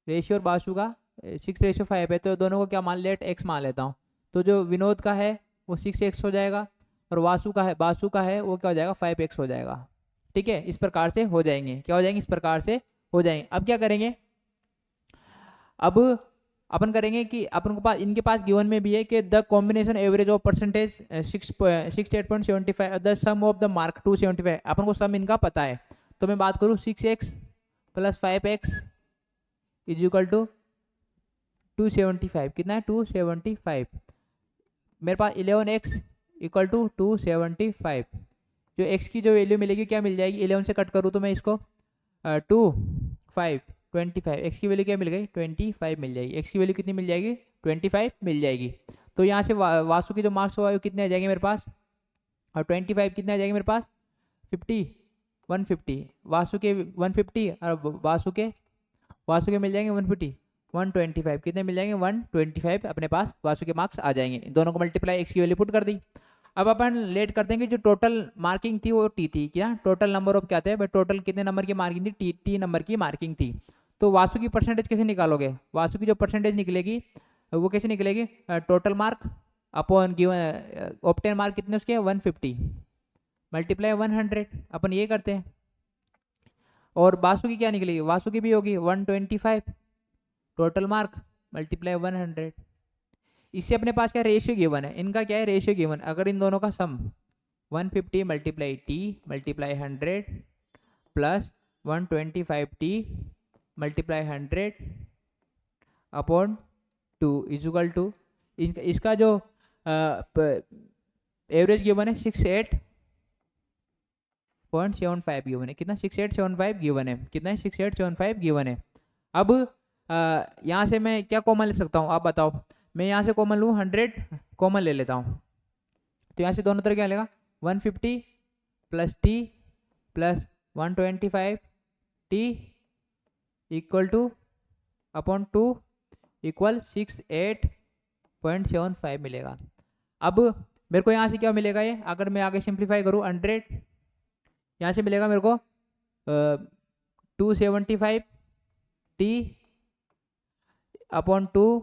रेशियो और बासु का 6:5 है, तो दोनों को क्या मान, लेट एक्स मान लेता हूँ, तो जो विनोद का है वो 6x हो जाएगा और बासु का है वो क्या हो जाएगा 5x हो जाएगा। ठीक है, इस प्रकार से हो जाएंगे, क्या हो जाएंगे, इस प्रकार से हो जाएंगे। अब क्या करेंगे, अब अपन करेंगे कि अपन को पास इनके पास गिवन में भी है कि the combination average of percentage 68.75 the sum of the mark 275, अपन को सम इनका पता है, तो मैं बात करूँ 6x + 5x is equal to 275, कितना है 275, मेरे पास 11x इक्वल टू 275, जो x की जो वैल्यू मिलेगी क्या मिल जाएगी, 11 से कट करूँ तो मैं इसको 25 x की वैल्यू क्या मिल गई 25 मिल जाएगी, x की वैल्यू कितनी मिल जाएगी 25 मिल जाएगी। तो यहाँ से वासु के जो मार्क्स हुआ कितने आ जाएंगे मेरे पास, और 25 कितने आ जाएंगे मेरे पास 150, वासु के 150 और वासु के मिल जाएंगे 150, 125, कितने मिल जाएंगे 125 अपने पास वासु के मार्क्स आ जाएंगे। दोनों को मल्टीप्लाई एक्स की वैल्यू पुट कर दी। अब अपन लेट करते हैं कि जो टोटल मार्किंग थी वो टी थी, क्या टोटल नंबर ऑफ क्या थे भाई, टोटल कितने नंबर की मार्किंग थी, टी नंबर की मार्किंग थी। तो वासु की परसेंटेज कैसे निकालोगे, वासु की जो परसेंटेज निकलेगी वो कैसे निकलेगी, total mark upon given obtain mark कितने उसके 150 मल्टीप्लाई 100, अपन ये करते हैं। और वासु की क्या निकलेगी, वासु की भी होगी 125 टोटल मार्क मल्टीप्लाई 100। इससे अपने पास क्या रेशियो गिवन है, इनका क्या है रेशियो गिवन, अगर इन दोनों का sum 150 multiply t multiply 100 plus 125t multiply 100 upon 2 is equal to, इसका जो एवरेज गिवन है 68.75 गिवन है, कितना 6875 गिवन है, कितना है 6875 गिवन है। अब यहाँ से मैं क्या कॉमन ले सकता हूँ आप बताओ, मैं यहाँ से कॉमन लूँ 100 कॉमन ले लेता हूँ, तो यहाँ से दोनों तरह क्या लेगा 150 plus T plus 125 T equal two upon 2 equal 68.75 मिलेगा। अब मेरे को यहाँ से क्या मिलेगा, ये अगर मैं आगे सिंप्लीफाई करूँ 100, यहाँ से मिलेगा मेरे को 275 टी अपॉन 2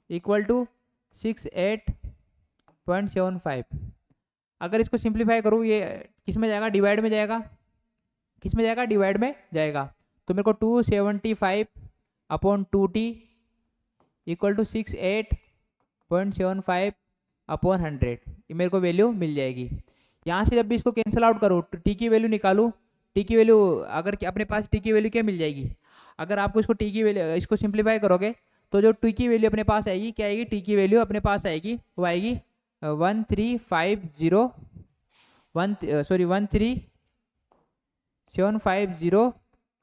इक्वल टू 68.75। अगर इसको सिंप्लीफाई करूँ ये किस में जाएगा, डिवाइड में जाएगा, किस में जाएगा डिवाइड में जाएगा, तो मेरे को 275 upon 2t equal to 68.75 upon 100, ये मेरे को वैल्यू मिल जाएगी। यहाँ से जब भी इसको कैंसिल आउट करूँ तो टी की वैल्यू निकालूँ, टी की वैल्यू अगर अपने पास टी की वैल्यू क्या मिल जाएगी, अगर आपको इसको टी की वैल्यू इसको सिंप्लीफाई करोगे तो जो टी की वैल्यू अपने पास आएगी क्या आएगी, टी की वैल्यू अपने पास आएगी वो आएगी 13750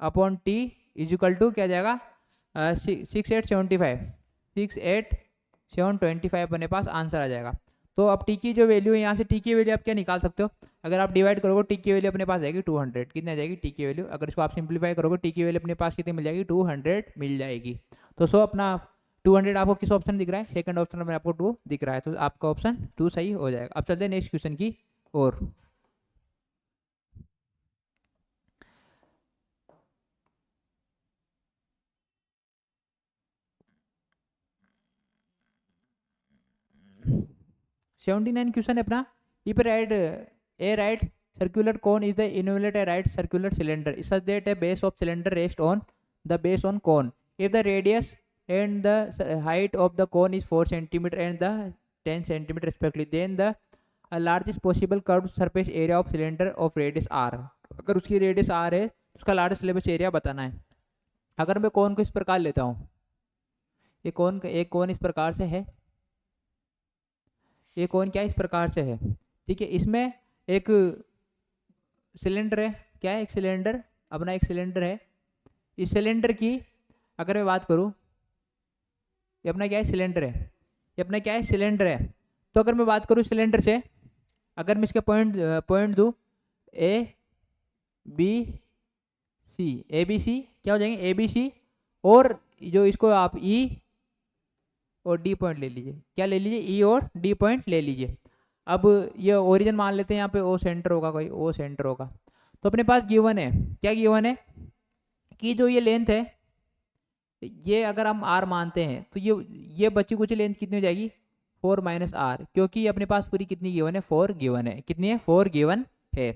upon t is equal to क्या जाएगा 6875 अपने पास आंसर आ जाएगा। तो अब टी की जो वैल्यू है, यहाँ से टी की वैल्यू आप क्या निकाल सकते हो, अगर आप डिवाइड करोगे टी की वैल्यू अपने पास आएगी 200, कितनी आ जाएगी टी की वैल्यू, अगर इसको आप सिंप्लीफाई करोगे टी की वैल्यू अपने पास कितनी मिल जाएगी, 200 मिल जाएगी। तो सो अपना 200 आपको किस ऑप्शन दिख रहा है, सेकंड ऑप्शन में आपको 2 दिख रहा है, तो आपका ऑप्शन 2 सही हो जाएगा। अब चलते हैं नेक्स्ट क्वेश्चन की ओर। सेवेंटी नाइन क्वेश्चन है अपना, if right A right circular cone is the enumerate a right circular cylinder such that a base of cylinder rests on the base on cone. If the radius and the height of the cone is 4 cm and the 10 cm respectively, then the largest possible curved surface area of cylinder of radius r. अगर उसकी radius r है उसका largest surface area बताना है। अगर मैं कोन को इस प्रकार लेता हूँ, एक कोन इस प्रकार से है, ये कोन क्या इस प्रकार से है, ठीक है। इसमें एक सिलेंडर है, क्या है, एक सिलेंडर, अपना एक सिलेंडर है। इस सिलेंडर की अगर मैं बात करूं, ये अपना क्या है, सिलेंडर है, ये अपना क्या है, सिलेंडर है। तो अगर मैं बात करूं सिलेंडर से, अगर मैं इसके पॉइंट दूं A B C, A B C क्या हो जाएंगे, ए बी सी, और जो इसको आप ई और डी पॉइंट ले लीजिए, क्या ले लीजिए, ई और डी पॉइंट ले लीजिए। अब ये ओरिजिन मान लेते हैं, यहाँ पे ओ सेंटर होगा, कोई ओ सेंटर होगा। तो अपने पास गिवन है, क्या गिवन है कि जो ये लेंथ है, ये अगर हम आर मानते हैं तो ये बची कुछ लेंथ कितनी हो जाएगी, 4 माइनस आर, क्योंकि अपने पास पूरी कितनी गिवन है, 4 गिवन है, कितनी है, 4 गिवन है।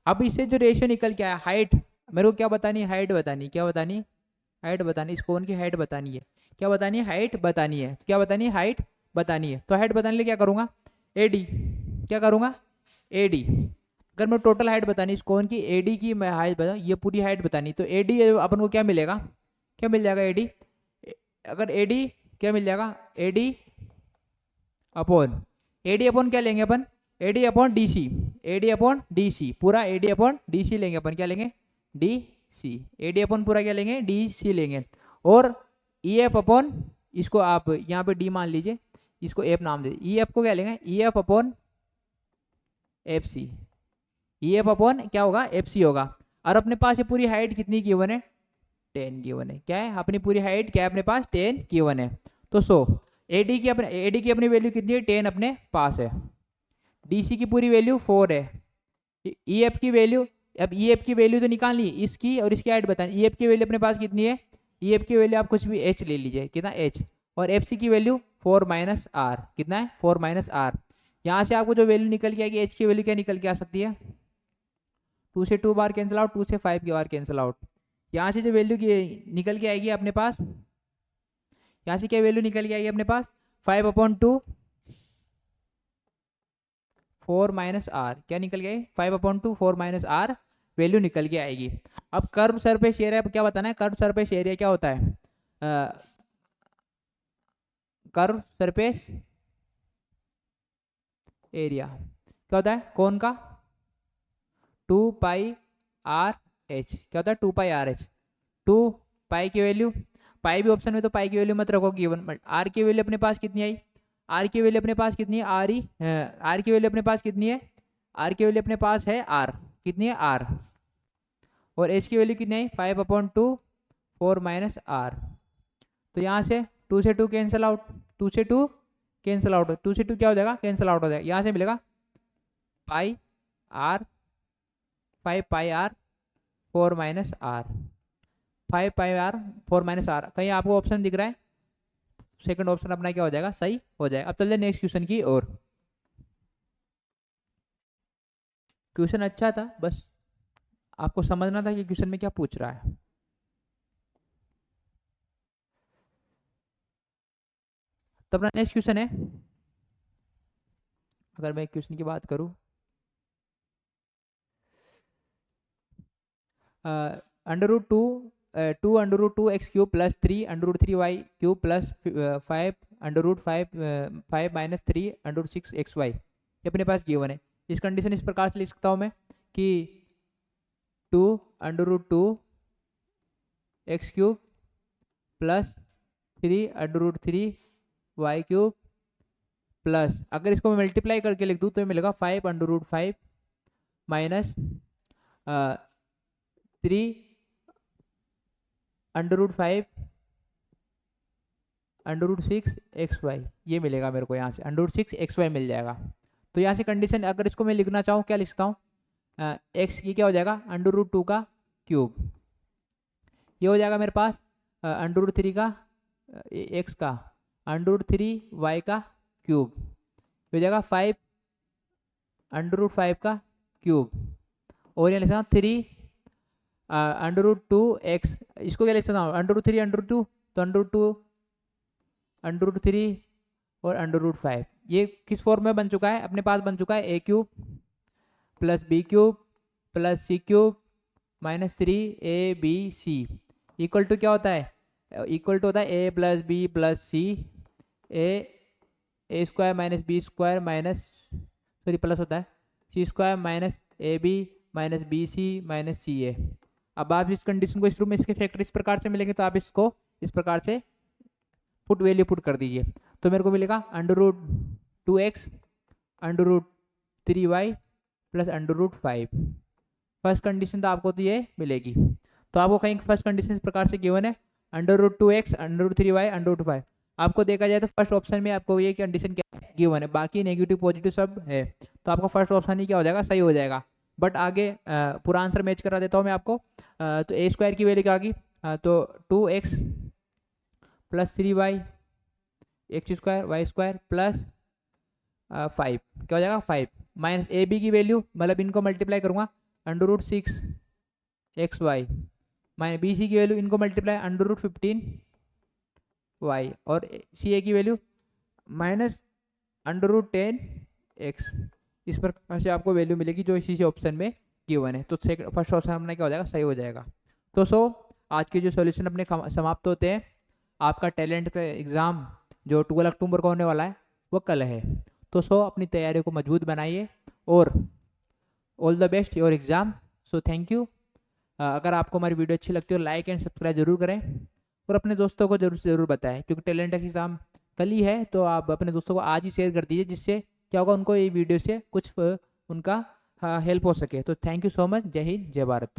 अब इससे जो रेशियो निकल के आया, हाइट मेरे को क्या बतानी है, हाइट बतानी, क्या बतानी, हाइट बतानी, इस कोन की हाइट बतानी है, क्या बतानी है, हाइट बतानी है, क्या बतानी है, हाइट बतानी है। तो हाइट बताने के लिए क्या करूंगा, एडी, क्या करूंगा, एडी। अगर मैं टोटल हाइट बतानी इस कोन की, एडी की मैं हाइट बता, ये पूरी हाइट बतानी, तो एडी अपन को क्या मिलेगा, क्या मिल जाएगा, एडी, अगर एडी क्या मिल जाएगा, एडी अपॉन क्या लेंगे अपन, AD upon D C, AD upon D C, पूरा एडी अपॉन डी सी लेंगे अपन, क्या लेंगे, डी सी, एडी अपॉन पूरा क्या लेंगे, डी सी लेंगे। और ई एफ अपॉन, इसको आप यहाँ पे डी मान लीजिए, इसको एफ नाम दे, ई एफ को क्या लेंगे, E F upon F C, E F upon क्या होगा, एफ सी होगा। और अपने पास ये पूरी हाइट कितनी गिवन है, 10 गिवन है, क्या है, अपनी पूरी हाइट क्या है अपने पास, 10 गिवन है। तो सो एडी की अपनी वैल्यू कितनी है, 10 अपने पास है, डीसी की पूरी वैल्यू 4 है, ई एफ की वैल्यू, अब ई एफ की वैल्यू तो निकालनी, इसकी और इसकी हाइट बतानी, ई एफ की वैल्यू अपने पास कितनी है, ई एफ की वैल्यू आप कुछ भी एच ले लीजिए, कितना एच, और एफ सी की वैल्यू 4 माइनस आर, कितना है, 4 माइनस आर। यहाँ से आपको जो वैल्यू निकल के आएगी, एच की वैल्यू क्या निकल के आ सकती है, 2 से 2 बार कैंसिल आउट, 2 से 5 की बार कैंसिल आउट। यहाँ से जो वैल्यू निकल के आएगी अपने पास, यहाँ से क्या वैल्यू निकल के आएगी अपने पास, 5/2 4 माइनस आर, क्या निकल गया, 5/2 4 माइनस आर वैल्यू निकल के आएगी। अब कर्व सरफेस एरिया क्या बताना है, कर्व सरफेस एरिया क्या होता है, कर्व सरफेस एरिया क्या होता है, कौन का, 2 पाई आर एच, क्या होता है, 2 पाई आर एच, 2 पाई की वैल्यू, पाई भी ऑप्शन में तो पाई की वैल्यू मत रखो गिवन, आर की वैल्यू अपने पास कितनी आई, आर की वैल्यू अपने पास कितनी है, आर की वैल्यू अपने पास कितनी है, आर की वैल्यू अपने पास है आर, कितनी है आर, और एच की वैल्यू कितनी है, 5/2 4 माइनस आर। तो यहाँ से 2 से 2 कैंसिल आउट, 2 से 2 कैंसिल आउट, 2 से 2 क्या हो जाएगा, कैंसिल आउट हो जाएगा। यहाँ से मिलेगा pi R, 5 pi R 4 minus R, 5 pi R 4 minus R. कहीं आपको ऑप्शन दिख रहा है, सेकंड ऑप्शन अपना क्या हो जाएगा, सही हो जाएगा। अब चलते हैं नेक्स्ट क्वेश्चन की ओर। क्वेश्चन अच्छा था, बस आपको समझना था कि क्वेश्चन में क्या पूछ रहा है। तो अपना नेक्स्ट क्वेश्चन है, अगर मैं क्वेश्चन की बात करूं, √2 2 x cube plus 3 √3y cube plus 5 √5 minus 3 √6xy ये अपने पास गिवन है। इस कंडीशन इस प्रकार से लिख सकता हूँ मैं कि 2 √2 x cube plus 3 √3y cube plus अगर इसको मैं मल्टीप्लाई करके लिख दूँ तो ये मिलेगा 5√5 माइनस 3√5 √6xy, ये मिलेगा मेरे को यहाँ से √6xy मिल जाएगा। तो यहाँ से कंडीशन अगर इसको मैं लिखना चाहूँ क्या लिखता हूँ, एक्स ये क्या हो जाएगा √2 का क्यूब, ये हो जाएगा मेरे पास √3 का एक्स का √3y का क्यूब, हो जाएगा 5√5 का क्यूब, और ये लिखता हूँ 3√2x, इसको क्या लिख सकता हूँ √3 √2, तो √2 √3 और √5, ये किस फॉर्म में बन चुका है अपने पास, बन चुका है a³ plus b³ plus c³ minus 3abc equal to क्या होता है, इक्वल टू होता है a plus B plus C, A square minus B square minus sorry plus होता है C square minus A B minus B C minus C A. अब आप इस कंडीशन को इस रूप में इसके फैक्टर इस प्रकार से मिलेंगे, तो आप इसको इस प्रकार से पुट वैल्यू पुट कर दीजिए, तो मेरे को मिलेगा √2x √3y plus √5। First condition तो आपको तो ये मिलेगी, तो आपको कहीं फर्स्ट कंडीशन इस प्रकार से गिवन है √2x √3y √5, आपको देखा जाए तो फर्स्ट ऑप्शन में आपको ये कंडीशन क्या गिवन है, बाकी नेगेटिव पॉजिटिव सब है, तो आपका फर्स्ट ऑप्शन ही क्या हो जाएगा सही हो जाएगा। बट आगे पूरा आंसर मैच करा देता हूँ मैं आपको, तो ए स्क्वायर की वैल्यू क्या आ गई, तो 2x plus 3y x square y square plus 5 क्या हो जाएगा 5 माइनस ए बी की वैल्यू, मतलब इनको मल्टीप्लाई करूँगा √6xy माइनस बी सी की वैल्यू इनको मल्टीप्लाई √15y और सी ए की वैल्यू माइनस √10x। इस प्रकार से आपको वैल्यू मिलेगी जो इसी ऑप्शन में गिवन है, तो फर्स्ट ऑप्शन अपना क्या हो जाएगा सही हो जाएगा। तो आज के जो सॉल्यूशन अपने समाप्त होते हैं। आपका टैलेंट का एग्ज़ाम जो 12 अक्टूबर को होने वाला है वो कल है, तो अपनी तैयारी को मजबूत बनाइए और all the best your exam. So thank you. अगर आपको हमारी वीडियो अच्छी लगती है तो लाइक एंड सब्सक्राइब जरूर करें और अपने दोस्तों को जरूर से ज़रूर बताएं, क्योंकि टैलेंट एग्ज़ाम कल ही है, तो आप अपने दोस्तों को आज ही शेयर कर दीजिए, जिससे क्या होगा उनको ये वीडियो से कुछ उनका हेल्प हो सके। तो थैंक यू सो मच। जय हिंद जय भारत।